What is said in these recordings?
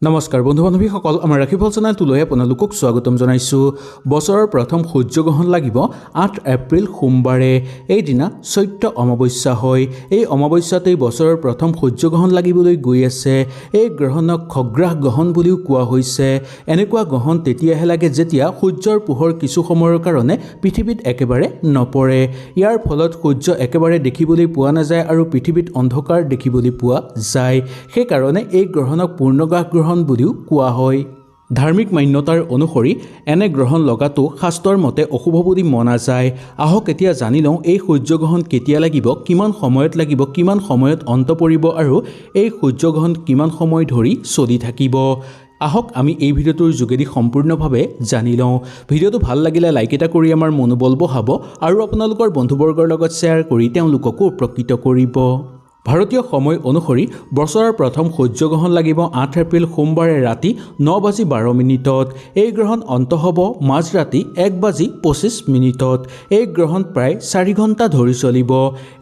নমস্কাৰ বন্ধু বান্ধৱীসকল, আমাৰ ৰাশিফল চেনেলটোলৈ আপোনালোকক স্বাগতম জনাইছোঁ। বছৰৰ প্ৰথম সূৰ্যগ্ৰহণ লাগিব 8 এপ্ৰিল সোমবাৰে। এইদিনা চৈত্ৰ অমাৱস্যা হয়। এই অমাৱস্যাতেই বছৰৰ প্ৰথম সূৰ্যগ্ৰহণ লাগিবলৈ গৈ আছে। এই গ্ৰহণক খগ্ৰাস গ্ৰহণ বুলিও কোৱা হৈছে। এনেকুৱা গ্ৰহণ তেতিয়াহে লাগে যেতিয়া সূৰ্যৰ পোহৰ কিছু সময়ৰ কাৰণে পৃথিৱীত একেবাৰে নপৰে। ইয়াৰ ফলত সূৰ্য একেবাৰে দেখিবলৈ পোৱা নাযায় আৰু পৃথিৱীত অন্ধকাৰ দেখিবলৈ পোৱা যায়। সেইকাৰণে এই গ্ৰহণক পূৰ্ণগ্ৰাস গ্ৰহণ বুলিও কোৱা হয়। ধাৰ্মিক মান্যতাৰ অনুসৰি এনে গ্ৰহণ লগাটো শাস্ত্ৰৰ মতে অশুভ বুলি মনা যায়। আহক এতিয়া জানি লওঁ এই সূৰ্যগ্ৰহণ কেতিয়া লাগিব, কিমান সময়ত লাগিব, কিমান সময়ত অন্ত পৰিব আৰু এই সূৰ্যগ্ৰহণ কিমান সময় ধৰি চলি থাকিব। আহক আমি এই ভিডিঅ'টোৰ যোগেদি সম্পূৰ্ণভাৱে জানি লওঁ। ভিডিঅ'টো ভাল লাগিলে লাইক এটা কৰি আমাৰ মনোবল বঢ়াব আৰু আপোনালোকৰ বন্ধুবৰ্গৰ লগত শ্বেয়াৰ কৰি তেওঁলোককো উপকৃত কৰিব। ভাৰতীয় সময় অনুসৰি বছৰৰ প্ৰথম সূৰ্যগ্ৰহণ লাগিব 8 এপ্ৰিল সোমবাৰে ৰাতি 9:12। এই গ্ৰহণ অন্ত হ'ব মাজৰাতি 1:25। এই গ্ৰহণ প্ৰায় 4 ঘণ্টা ধৰি চলিব।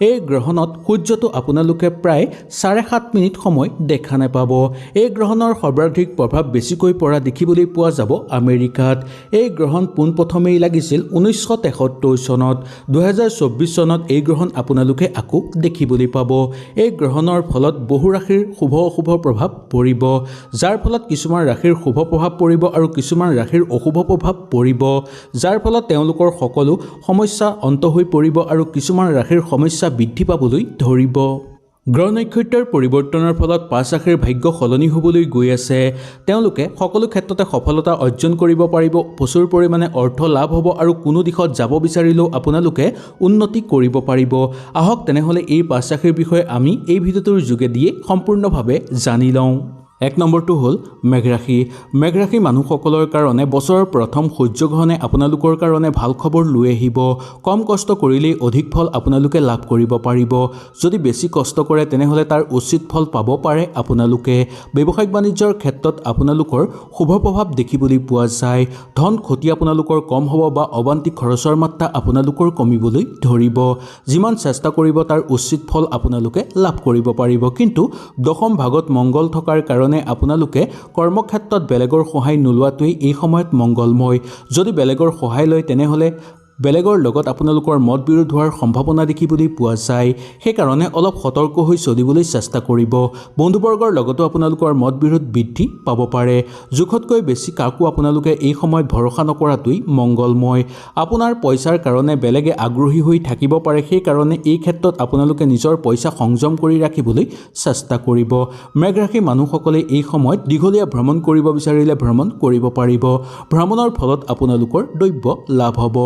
এই গ্ৰহণত সূৰ্যটো আপোনালোকে প্ৰায় 7.5 মিনিট সময় দেখা নাপাব। এই গ্ৰহণৰ সৰ্বাধিক প্ৰভাৱ বেছিকৈ পৰা দেখিবলৈ পোৱা যাব আমেৰিকাত। এই গ্ৰহণ পোনপ্ৰথমেই লাগিছিল 1973 চনত। 2024 চনত এই গ্ৰহণ আপোনালোকে আকৌ দেখিবলৈ পাব। এই গ্ৰহণৰ ফলত বহু ৰাশিৰ শুভ অশুভ প্ৰভাৱ পৰিব, যাৰ ফলত কিছুমান ৰাশিৰ শুভ প্ৰভাৱ পৰিব আৰু কিছুমান ৰাশিৰ অশুভ প্ৰভাৱ পৰিব, যাৰ ফলত তেওঁলোকৰ সকলো সমস্যা অন্ত হৈ পৰিব আৰু কিছুমান ৰাশিৰ সমস্যা বৃদ্ধি পাবলৈ ধৰিব। গ্ৰহ নক্ষত্ৰৰ পৰিৱৰ্তনৰ ফলত 5 ৰাশিৰ ভাগ্য সলনি হ'বলৈ গৈ আছে। তেওঁলোকে সকলো ক্ষেত্ৰতে সফলতা অৰ্জন কৰিব পাৰিব, প্ৰচুৰ পৰিমাণে অৰ্থ লাভ হ'ব আৰু কোনো দিশত যাব বিচাৰিলেও আপোনালোকে উন্নতি কৰিব পাৰিব। আহক তেনেহ'লে এই 5 ৰাশিৰ বিষয়ে আমি এই ভিডিঅ'টোৰ যোগেদিয়ে সম্পূৰ্ণভাৱে জানি লওঁ। 1 নম্বৰটো হ'ল মেঘ ৰাশি। মেঘ ৰাশি মানুহসকলৰ কাৰণে বছৰৰ প্ৰথম সূৰ্যগ্ৰহণে আপোনালোকৰ কাৰণে ভাল খবৰ লৈ আহিব। কম কষ্ট কৰিলেই অধিক ফল আপোনালোকে লাভ কৰিব পাৰিব। যদি বেছি কষ্ট কৰে তেনেহ'লে তাৰ উচিত ফল পাব পাৰে আপোনালোকে। ব্যৱসায়িক বাণিজ্যৰ ক্ষেত্ৰত আপোনালোকৰ শুভ প্ৰভাৱ দেখিবলৈ পোৱা যায়। ধন ক্ষতি আপোনালোকৰ কম হ'ব বা অবান্তিক খৰচৰ মাত্ৰা আপোনালোকৰ কমিবলৈ ধৰিব। যিমান চেষ্টা কৰিব তাৰ উচিত ফল আপোনালোকে লাভ কৰিব পাৰিব। কিন্তু দশম ভাগত মংগল থকাৰ কাৰণে আপোনালোকে কৰ্মক্ষেত্ৰত বেলেগৰ সহায় নোলোৱাটোৱেই এই সময়ত মংগলময়। যদি বেলেগৰ সহায় লয় তেনেহ'লে বেলেগৰ লগত আপোনালোকৰ মত বিৰোধ হোৱাৰ সম্ভাৱনা দেখিবলৈ পোৱা যায়। সেইকাৰণে অলপ সতৰ্ক হৈ চলিবলৈ চেষ্টা কৰিব। বন্ধুবৰ্গৰ লগতো আপোনালোকৰ মত বিৰোধ বৃদ্ধি পাব পাৰে। জোখতকৈ বেছি কাকো আপোনালোকে এই সময়ত ভৰসা নকৰাটোৱেই মংগলময়। আপোনাৰ পইচাৰ কাৰণে বেলেগে আগ্ৰহী হৈ থাকিব পাৰে। সেইকাৰণে এই ক্ষেত্ৰত আপোনালোকে নিজৰ পইচা সংযম কৰি ৰাখিবলৈ চেষ্টা কৰিব। মেঘ ৰাশি মানুহসকলে এই সময়ত দীঘলীয়া ভ্ৰমণ কৰিব বিচাৰিলে ভ্ৰমণ কৰিব পাৰিব। ভ্ৰমণৰ ফলত আপোনালোকৰ দ্ৰব্য লাভ হ'ব।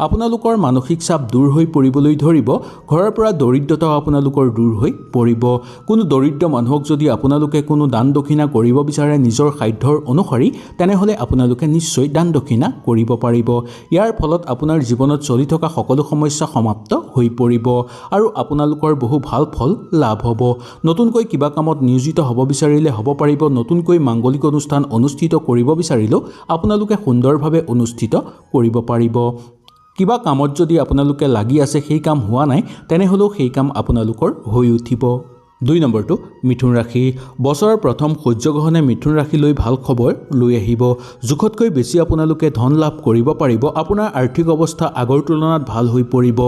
আপোনালোকৰ মানসিক চাপ দূৰ হৈ পৰিবলৈ ধৰিব। ঘৰৰ পৰা দৰিদ্ৰতাও আপোনালোকৰ দূৰ হৈ পৰিব। কোনো দৰিদ্ৰ মানুহক যদি আপোনালোকে কোনো দান দক্ষিণা কৰিব বিচাৰে নিজৰ সাধ্যৰ অনুসৰি, তেনেহ'লে আপোনালোকে নিশ্চয় দান দক্ষিণা কৰিব পাৰিব। ইয়াৰ ফলত আপোনাৰ জীৱনত চলি থকা সকলো সমস্যা সমাপ্ত হৈ পৰিব আৰু আপোনালোকৰ বহু ভাল ফল লাভ হ'ব। নতুনকৈ কিবা কামত নিয়োজিত হ'ব বিচাৰিলে হ'ব পাৰিব। নতুনকৈ মাংগলিক অনুষ্ঠান অনুষ্ঠিত কৰিব বিচাৰিলেও আপোনালোকে সুন্দৰভাৱে অনুষ্ঠিত কৰিব পাৰিব। কিবা কামত যদি আপোনালোকে লাগি আছে, সেই কাম হোৱা নাই, তেনেহ'লেও সেই কাম আপোনালোকৰ হৈ উঠিব। 2 নম্বৰটো মিথুন ৰাশি। বছৰৰ প্ৰথম সূৰ্যগ্ৰহণে মিথুন ৰাশিলৈ ভাল খবৰ লৈ আহিব। জোখতকৈ বেছি আপোনালোকে ধন লাভ কৰিব পাৰিব। আপোনাৰ আৰ্থিক অৱস্থা আগৰ তুলনাত ভাল হৈ পৰিব।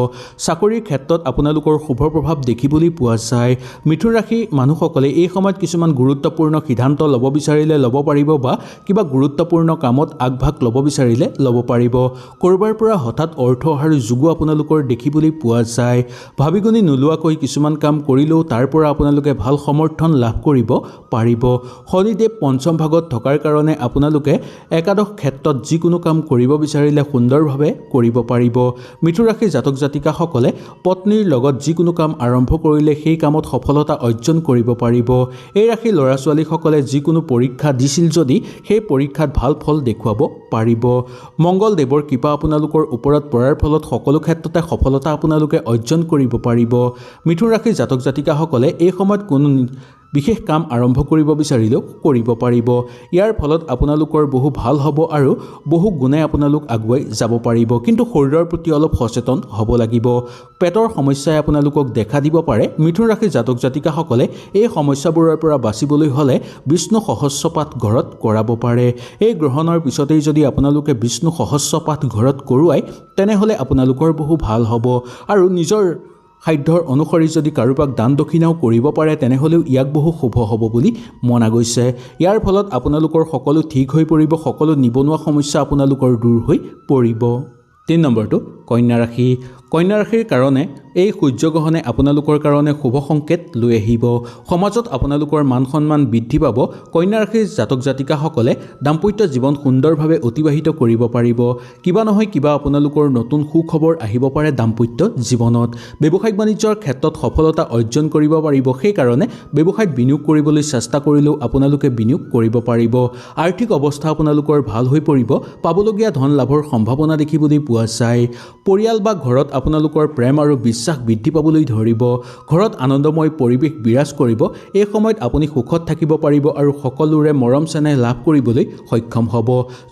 চাকৰিৰ ক্ষেত্ৰত আপোনালোকৰ শুভ প্ৰভাৱ দেখিবলৈ পোৱা যায়। মিথুন ৰাশি মানুহসকলে এই সময়ত কিছুমান গুৰুত্বপূৰ্ণ সিদ্ধান্ত ল'ব বিচাৰিলে ল'ব পাৰিব বা কিবা গুৰুত্বপূৰ্ণ কামত আগভাগ ল'ব বিচাৰিলে ল'ব পাৰিব। ক'ৰবাৰ পৰা হঠাৎ অৰ্থ অহাৰ যোগো আপোনালোকৰ দেখিবলৈ পোৱা যায়। ভাবি গুণি নোলোৱাকৈ কিছুমান কাম কৰিলেও তাৰ পৰা আপোনালোকে ভাল সমৰ্থন লাভ কৰিব পাৰিব। শনিদেৱ পঞ্চম ভাগত থকাৰ কাৰণে আপোনালোকে একাদশ ক্ষেত্ৰত যিকোনো কাম কৰিব বিচাৰিলে সুন্দৰভাৱে কৰিব পাৰিব। মিথুন ৰাশিৰ জাতক জাতিকাসকলে পত্নীৰ লগত যিকোনো কাম আৰম্ভ কৰিলে সেই কামত সফলতা অৰ্জন কৰিব পাৰিব। এই ৰাশিৰ ল'ৰা ছোৱালীসকলে যিকোনো পৰীক্ষা দিছিল যদি সেই পৰীক্ষাত ভাল ফল দেখুৱাব পাৰিব। মংগলদেৱৰ কৃপা আপোনালোকৰ ওপৰত পৰাৰ ফলত সকলো ক্ষেত্ৰতে সফলতা আপোনালোকে অৰ্জন কৰিব পাৰিব। মিথুন ৰাশিৰ জাতক জাতিকাসকলে এই সময়ত কোনো বিশেষ কাম আৰম্ভ কৰিব বিচাৰিলেও কৰিব পাৰিব। ইয়াৰ ফলত আপোনালোকৰ বহু ভাল হ'ব আৰু বহু গুণে আপোনালোক আগুৱাই যাব পাৰিব। কিন্তু শৰীৰৰ প্ৰতি অলপ সচেতন হ'ব লাগিব। পেটৰ সমস্যাই আপোনালোকক দেখা দিব পাৰে। মিথুন ৰাশিৰ জাতক জাতিকাসকলে এই সমস্যাবোৰৰ পৰা বাচিবলৈ হ'লে বিষ্ণু সহস্ৰপাঠ ঘৰত কৰাব পাৰে। এই গ্ৰহণৰ পিছতেই যদি আপোনালোকে বিষ্ণু সহস্ৰপাঠ ঘৰত কৰোৱায় তেনেহ'লে আপোনালোকৰ বহু ভাল হ'ব আৰু নিজৰ সাধ্যৰ অনুসৰি যদি কাৰোবাক দান দক্ষিণাও কৰিব পাৰে তেনেহ'লেও ইয়াক বহু শুভ হ'ব বুলি মনা গৈছে। ইয়াৰ ফলত আপোনালোকৰ সকলো ঠিক হৈ পৰিব, সকলো নিবনুৱা সমস্যা আপোনালোকৰ দূৰ হৈ পৰিব। 3 নম্বৰটো কন্যা ৰাশি। কন্যা ৰাশিৰ কাৰণে এই সূৰ্যগ্ৰহণে আপোনালোকৰ কাৰণে শুভ সংকেত লৈ আহিব। সমাজত আপোনালোকৰ মান সন্মান বৃদ্ধি পাব। কন্যা ৰাশিৰ জাতক জাতিকাসকলে দাম্পত্য জীৱন সুন্দৰভাৱে অতিবাহিত কৰিব পাৰিব। কিবা নহয় কিবা আপোনালোকৰ নতুন সুখবৰ আহিব পাৰে দাম্পত্য জীৱনত। ব্যৱসায়িক বাণিজ্যৰ ক্ষেত্ৰত সফলতা অৰ্জন কৰিব পাৰিব। সেইকাৰণে ব্যৱসায়ত বিনিয়োগ কৰিবলৈ চেষ্টা কৰিলেও আপোনালোকে বিনিয়োগ কৰিব পাৰিব। আৰ্থিক অৱস্থা আপোনালোকৰ ভাল হৈ পৰিব। পাবলগীয়া ধন লাভৰ সম্ভাৱনা দেখিবলৈ পোৱা যায়। পৰিয়াল বা ঘৰত আপোনালোকৰ প্ৰেম আৰু বিশ্বাস বৃদ্ধি পাবলৈ ধৰিব। ঘৰত আনন্দময় পৰিৱেশ বিৰাজ কৰিব। এই সময়ত আপুনি সুখত থাকিব পাৰিব আৰু সকলোৰে মৰম চেনেহ লাভ কৰিবলৈ সক্ষম হ'ব।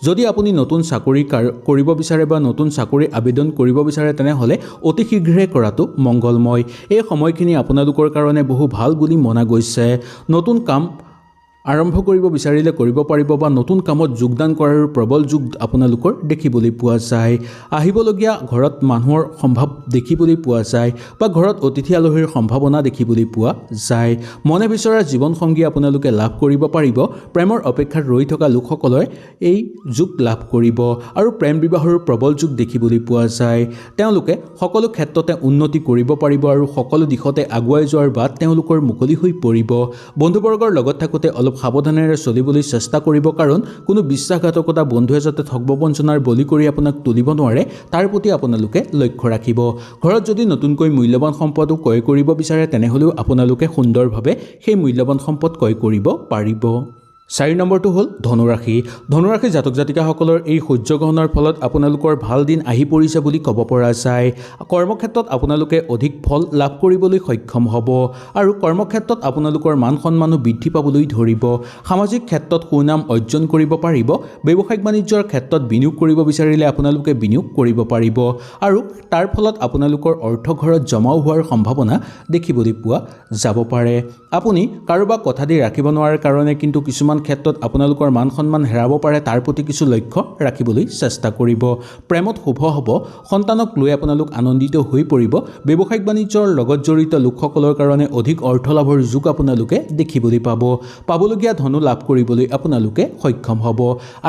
যদি আপুনি নতুন চাকৰি কৰিব বিচাৰে বা নতুন চাকৰি আবেদন কৰিব বিচাৰে তেনেহ'লে অতি শীঘ্ৰে কৰাটো মংগলময়। এই সময়খিনি আপোনালোকৰ কাৰণে বহু ভাল বুলি মনা গৈছে। নতুন কাম আৰম্ভ কৰিব বিচাৰিলে কৰিব পাৰিব বা নতুন কামত যোগদান কৰাৰ প্ৰবল যোগ আপোনালোকৰ দেখিবলৈ পোৱা যায়। আহিবলগীয়া ঘৰত মানুহৰ সম্ভাৱ দেখিবলৈ পোৱা যায় বা ঘৰত অতিথি আলহীৰ সম্ভাৱনা দেখিবলৈ পোৱা যায়। মনে বিচৰা জীৱনসংগী আপোনালোকে লাভ কৰিব পাৰিব। প্ৰেমৰ অপেক্ষাত ৰৈ থকা লোকসকলে এই যোগ লাভ কৰিব আৰু প্ৰেম বিবাহৰ প্ৰবল যোগ দেখিবলৈ পোৱা যায়। তেওঁলোকে সকলো ক্ষেত্ৰতে উন্নতি কৰিব পাৰিব আৰু সকলো দিশতে আগুৱাই যোৱাৰ বাট তেওঁলোকৰ মুকলি হৈ পৰিব। বন্ধুবৰ্গৰ লগত থাকোঁতে অলপ সাৱধানেৰে চলিবলৈ চেষ্টা কৰিব, কাৰণ কোনো বিশ্বাসঘাতকতা বন্ধুৱে যাতে ঠগ প্ৰবঞ্চনাৰ বলি কৰি আপোনাক তুলিব নোৱাৰে তাৰ প্ৰতি আপোনালোকে লক্ষ্য ৰাখিব। ঘৰত যদি নতুনকৈ মূল্যৱান সম্পদো ক্ৰয় কৰিব বিচাৰে তেনেহ'লেও আপোনালোকে সুন্দৰভাৱে সেই মূল্যৱান সম্পদ ক্ৰয় কৰিব পাৰিব। 4 নম্বৰটো হ'ল ধনুৰাশি। ধনুৰাশি জাতক জাতিকাসকলৰ এই সূৰ্যগ্ৰহণৰ ফলত আপোনালোকৰ ভাল দিন আহি পৰিছে বুলি ক'ব পৰা যায়। কৰ্মক্ষেত্ৰত আপোনালোকে অধিক ফল লাভ কৰিবলৈ সক্ষম হ'ব আৰু কৰ্মক্ষেত্ৰত আপোনালোকৰ মান সন্মানো বৃদ্ধি পাবলৈ ধৰিব। সামাজিক ক্ষেত্ৰত সুনাম অৰ্জন কৰিব পাৰিব। ব্যৱসায়িক বাণিজ্যৰ ক্ষেত্ৰত বিনিয়োগ কৰিব বিচাৰিলে আপোনালোকে বিনিয়োগ কৰিব পাৰিব আৰু তাৰ ফলত আপোনালোকৰ অৰ্থ ঘৰত জমাও হোৱাৰ সম্ভাৱনা দেখিবলৈ পোৱা যাব পাৰে। আপুনি কাৰোবাক কথা দি ৰাখিব নোৱাৰাৰ কাৰণে কিন্তু কিছুমান ক্ষেত্ৰত আপোনালোকৰ মান সন্মান হেৰাব পাৰে। তাৰ প্ৰতি কিছু লক্ষ্য ৰাখিবলৈ চেষ্টা কৰিব। প্ৰেমত শুভ হ'ব। সন্তানক লৈ আপোনালোক আনন্দিত হৈ পৰিব। ব্যৱসায়িক বাণিজ্যৰ লগত জড়িত লোকসকলৰ কাৰণে অধিক অৰ্থ লাভৰ যোগ আপোনালোকে দেখিবলৈ পাব। পাবলগীয়া ধনো লাভ কৰিবলৈ আপোনালোকে সক্ষম হ'ব।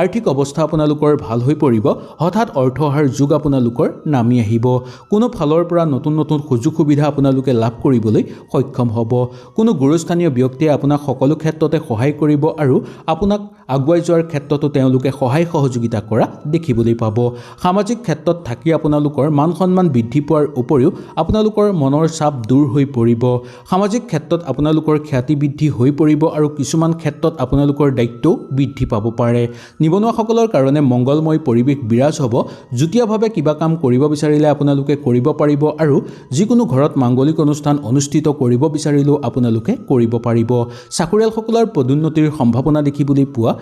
আৰ্থিক অৱস্থা আপোনালোকৰ ভাল হৈ পৰিব। হঠাৎ অৰ্থ অহাৰ যোগ আপোনালোকৰ নামি আহিব। কোনো ফালৰ পৰা নতুন নতুন সুযোগ সুবিধা আপোনালোকে লাভ কৰিবলৈ সক্ষম হ'ব। কোনো গুৰুস্থানীয় ব্যক্তিয়ে আপোনাক সকলো ক্ষেত্ৰতে সহায় কৰিব আৰু আপোনাক আগুৱাই যোৱাৰ ক্ষেত্ৰতো তেওঁলোকে সহায় সহযোগিতা কৰা দেখিবলৈ পাব। সামাজিক ক্ষেত্ৰত থাকি আপোনালোকৰ মান সন্মান বৃদ্ধি পোৱাৰ উপৰিও আপোনালোকৰ মনৰ চাপ দূৰ হৈ পৰিব। সামাজিক ক্ষেত্ৰত আপোনালোকৰ খ্যাতি বৃদ্ধি হৈ পৰিব আৰু কিছুমান ক্ষেত্ৰত আপোনালোকৰ দায়িত্বও বৃদ্ধি পাব পাৰে। নিবনুৱাসকলৰ কাৰণে মংগলময় পৰিৱেশ বিৰাজ হ'ব। যুটীয়াভাৱে কিবা কাম কৰিব বিচাৰিলে আপোনালোকে কৰিব পাৰিব আৰু যিকোনো ঘৰত মাংগলিক অনুষ্ঠান অনুষ্ঠিত কৰিব বিচাৰিলেও আপোনালোকে কৰিব পাৰিব। চাকৰিয়ালসকলৰ পদোন্নতিৰ সম্ভাৱনা দেখিবলৈ পোৱা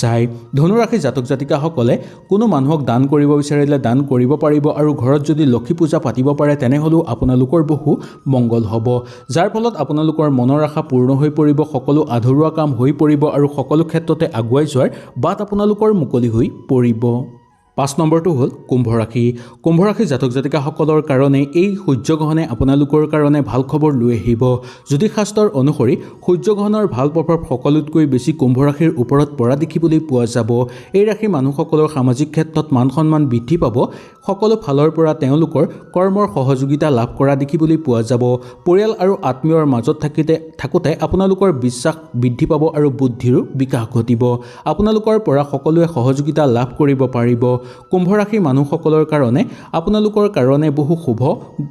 যায়। ধনুৰাশি জাতক জাতিকাসকলে কোনো মানুহক দান কৰিব বিচাৰিলে দান কৰিব পাৰিব আৰু ঘৰত যদি লক্ষী পূজা পাতিব পাৰে তেনেহ'লেও আপোনালোকৰ বহু মংগল হ'ব, যাৰ ফলত আপোনালোকৰ মনৰ আশা পূৰ্ণ হৈ পৰিব। সকলো আধৰুৱা কাম হৈ পৰিব আৰু সকলো ক্ষেত্ৰতে আগুৱাই যোৱাৰ বাট আপোনালোকৰ মুকলি হৈ পৰিব। 5 নম্বৰটো হ'ল কুম্ভ ৰাশি। কুম্ভ ৰাশি জাতক জাতিকাসকলৰ কাৰণে এই সূৰ্যগ্ৰহণে আপোনালোকৰ কাৰণে ভাল খবৰ লৈ আহিব। জ্যোতিষশাস্ত্ৰৰ অনুসৰি সূৰ্যগ্ৰহণৰ ভাল প্ৰভাৱ সকলোতকৈ বেছি কুম্ভ ৰাশিৰ ওপৰত পৰা দেখিবলৈ পোৱা যাব। এই ৰাশিৰ মানুহসকলৰ সামাজিক ক্ষেত্ৰত মান সন্মান বৃদ্ধি পাব। সকলো ফালৰ পৰা তেওঁলোকৰ কৰ্মৰ সহযোগিতা লাভ কৰা দেখিবলৈ পোৱা যাব। পৰিয়াল আৰু আত্মীয়ৰ মাজত থাকোঁতে আপোনালোকৰ বিশ্বাস বৃদ্ধি পাব আৰু বুদ্ধিৰো বিকাশ ঘটিব। আপোনালোকৰ পৰা সকলোৱে সহযোগিতা লাভ কৰিব পাৰিব। কুম্ভ ৰাশিৰ মানুহসকলৰ কাৰণে আপোনালোকৰ কাৰণে বহু শুভ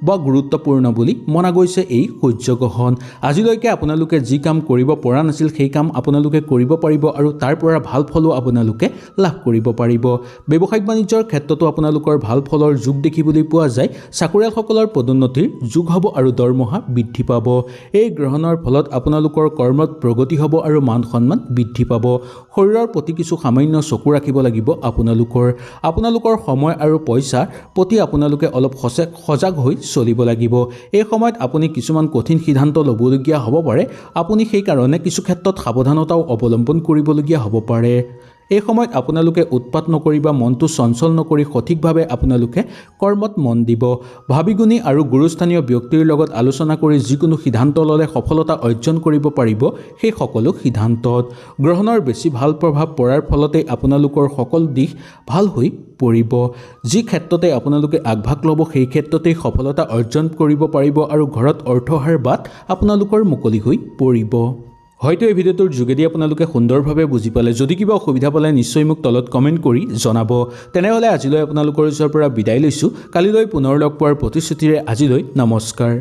বা গুৰুত্বপূৰ্ণ বুলি মনা গৈছে এই সূৰ্যগ্ৰহণ। আজিলৈকে আপোনালোকে যি কাম কৰিব পৰা নাছিল সেই কাম আপোনালোকে কৰিব পাৰিব আৰু তাৰ পৰা ভাল ফলো আপোনালোকে লাভ কৰিব পাৰিব। ব্যৱসায়িক বাণিজ্যৰ ক্ষেত্ৰতো আপোনালোকৰ ভাল ফলৰ যোগ দেখিবলৈ পোৱা যায়। চাকৰিয়ালসকলৰ পদোন্নতিৰ যোগ হ'ব আৰু দৰমহা বৃদ্ধি পাব। এই গ্ৰহণৰ ফলত আপোনালোকৰ কৰ্মত প্ৰগতি হ'ব আৰু মান সন্মান বৃদ্ধি পাব। শৰীৰৰ প্ৰতি কিছু সামান্য চকু ৰাখিব লাগিব আপোনালোকৰ সময় আৰু পইচাৰ প্ৰতি আপোনালোকে অলপ সজাগ হৈ চলিব লাগিব। এই সময়ত আপুনি কিছুমান কঠিন সিদ্ধান্ত ল'বলগীয়া হ'ব পাৰে। আপুনি সেইকাৰণে কিছু ক্ষেত্ৰত সাৱধানতাও অৱলম্বন কৰিবলগীয়া হ'ব পাৰে। এই সময়ত আপোনালোকে উৎপাত নকৰি বা মনটো চঞ্চল নকৰি সঠিকভাৱে আপোনালোকে কৰ্মত মন দিব। ভাবি-গুণি আৰু গুৰুস্থানীয় ব্যক্তিৰ লগত আলোচনা কৰি যিকোনো সিদ্ধান্ত ল'লে সফলতা অৰ্জন কৰিব পাৰিব। সেই সকলো সিদ্ধান্তত গ্ৰহণৰ বেছি ভাল প্ৰভাৱ পৰাৰ ফলতে আপোনালোকৰ সকলো দিশ ভাল হৈ পৰিব। যি ক্ষেত্ৰতে আপোনালোকে আগভাগ ল'ব সেই ক্ষেত্ৰতেই সফলতা অৰ্জন কৰিব পাৰিব আৰু ঘৰত অৰ্থ অহাৰ বাট আপোনালোকৰ মুকলি হৈ পৰিব। হয়তো এই ভিডিঅ'টোৰ যোগেদি আপোনালোকে সুন্দৰভাৱে বুজি পালে। যদি কিবা অসুবিধা পালে নিশ্চয় মোক তলত কমেণ্ট কৰি জনাব। তেনেহ'লে আজিলৈ আপোনালোকৰ ওচৰৰ পৰা বিদায় লৈছোঁ। কালিলৈ পুনৰ লগ পোৱাৰ প্ৰতিশ্ৰুতিৰে আজিলৈ নমস্কাৰ।